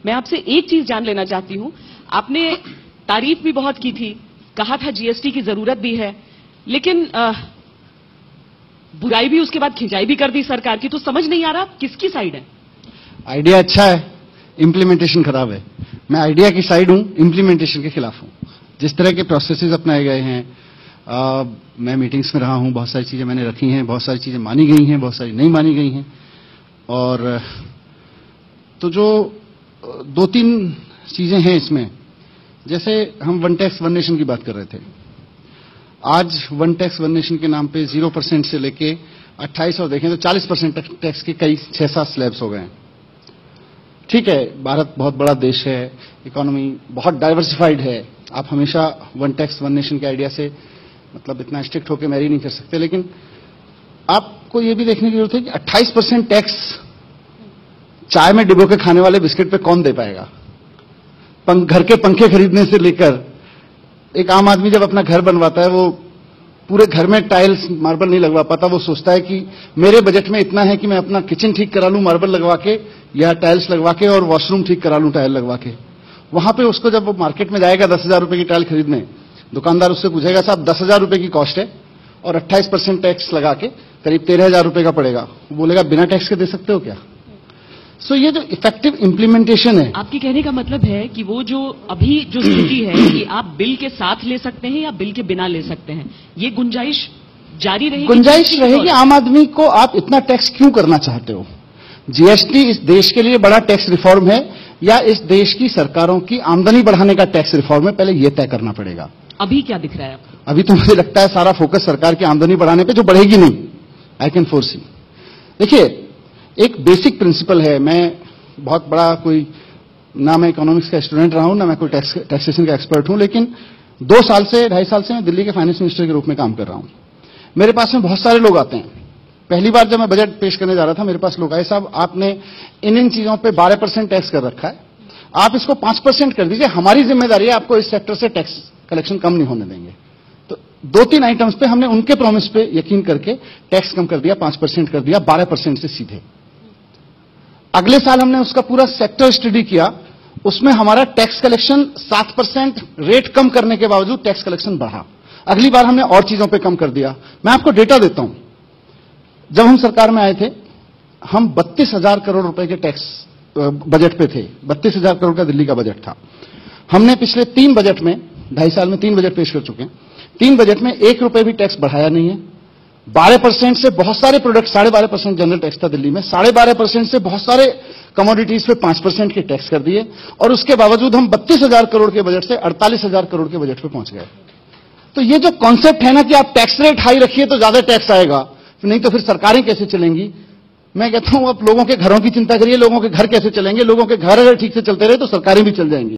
मैं आपसे एक चीज जान लेना चाहती हूं। आपने तारीफ भी बहुत की थी, कहा था जीएसटी की जरूरत भी है, लेकिन बुराई भी उसके बाद खिंचाई भी कर दी सरकार की। तो समझ नहीं आ रहा किसकी साइड है? आइडिया अच्छा है, इंप्लीमेंटेशन खराब है। मैं आइडिया की साइड हूं, इंप्लीमेंटेशन के खिलाफ हूं। जिस तरह के प्रोसेसेस अपनाए गए हैं, मैं मीटिंग्स में रहा हूं, बहुत सारी चीजें मैंने रखी हैं, बहुत सारी चीजें मानी गई हैं, बहुत सारी नहीं मानी गई हैं। और तो जो 2-3 चीजें हैं इसमें, जैसे हम वन टैक्स वन नेशन की बात कर रहे थे। आज वन टैक्स वन नेशन के नाम पे 0% से लेके 28 और देखें तो 40% टैक्स के कई 6-7 स्लैब्स हो गए हैं। ठीक है, भारत बहुत बड़ा देश है, इकोनॉमी बहुत डाइवर्सिफाइड है, आप हमेशा वन टैक्स वन नेशन के आइडिया से मतलब इतना स्ट्रिक्ट होकर मैरी नहीं कर सकते। लेकिन आपको यह भी देखने की जरूरत है कि 28% टैक्स चाय में डिबो के खाने वाले बिस्किट पे कौन दे पाएगा? घर के पंखे खरीदने से लेकर एक आम आदमी जब अपना घर बनवाता है, वो पूरे घर में टाइल्स मार्बल नहीं लगवा पाता। वो सोचता है कि मेरे बजट में इतना है कि मैं अपना किचन ठीक करा लूं मार्बल लगवा के, या टाइल्स लगवा के, और वॉशरूम ठीक करा लूं टाइल लगवा के। वहां पे उसको जब वो मार्केट में जाएगा 10,000 रुपए की टाइल खरीदने, दुकानदार उससे पूछेगा साहब 10,000 रुपए की कॉस्ट है और 28% टैक्स लगा के करीब 13,000 रुपए का पड़ेगा। वो बोलेगा बिना टैक्स के दे सकते हो क्या? सो ये जो इफेक्टिव इंप्लीमेंटेशन है, आपके कहने का मतलब है कि वो जो अभी जो स्थिति है कि आप बिल के साथ ले सकते हैं या बिल के बिना ले सकते हैं, ये गुंजाइश जारी रहेगी? गुंजाइश रहेगी। आम आदमी को आप इतना टैक्स क्यों करना चाहते हो? जीएसटी इस देश के लिए बड़ा टैक्स रिफॉर्म है या इस देश की सरकारों की आमदनी बढ़ाने का टैक्स रिफॉर्म है? पहले यह तय करना पड़ेगा। अभी क्या दिख रहा है आपको? अभी तो मुझे लगता है सारा फोकस सरकार की आमदनी बढ़ाने पे, जो बढ़ेगी नहीं। I can foresee. देखिए, एक बेसिक प्रिंसिपल है, मैं बहुत बड़ा कोई ना मैं इकोनॉमिक्स का स्टूडेंट रहा हूं, ना मैं कोई टैक्सेशन का एक्सपर्ट हूं, लेकिन 2 साल से 2.5 साल से मैं दिल्ली के फाइनेंस मिनिस्टर के रूप में काम कर रहा हूं। मेरे पास में बहुत सारे लोग आते हैं। पहली बार जब मैं बजट पेश करने जा रहा था, मेरे पास लोग आए, साहब आपने इन चीजों पे 12% टैक्स कर रखा है, आप इसको 5% कर दीजिए, हमारी जिम्मेदारी है, आपको इस सेक्टर से टैक्स कलेक्शन कम नहीं होने देंगे। तो 2-3 आइटम्स पे हमने उनके प्रॉमिस पे यकीन करके टैक्स कम कर दिया, 5% कर दिया, 12% से सीधे। अगले साल हमने उसका पूरा सेक्टर स्टडी किया, उसमें हमारा टैक्स कलेक्शन 7% रेट कम करने के बावजूद टैक्स कलेक्शन बढ़ा। अगली बार हमने और चीजों पे कम कर दिया। मैं आपको डेटा देता हूं, जब हम सरकार में आए थे, हम 32,000 करोड़ रुपए के टैक्स बजट पे थे। 32,000 करोड़ का दिल्ली का बजट था। हमने पिछले 3 बजट में, 2.5 साल में 3 बजट पेश कर चुके हैं, 3 बजट में 1 रुपए भी टैक्स बढ़ाया नहीं है। 12% से बहुत सारे प्रोडक्ट, 12.5% जनरल टैक्स था दिल्ली में, 12.5% से बहुत सारे कमोडिटीज पे 5% के टैक्स कर दिए, और उसके बावजूद हम 32,000 करोड़ के बजट से 48,000 करोड़ के बजट पे पहुंच गए। तो ये जो कॉन्सेप्ट है ना कि आप टैक्स रेट हाई रखिए तो ज्यादा टैक्स आएगा, नहीं तो फिर सरकारें कैसे चलेंगी? मैं कहता हूं आप लोगों के घरों की चिंता करिए, लोगों के घर कैसे चलेंगे? लोगों के घर अगर ठीक से चलते रहे तो सरकारें भी चल जाएंगी।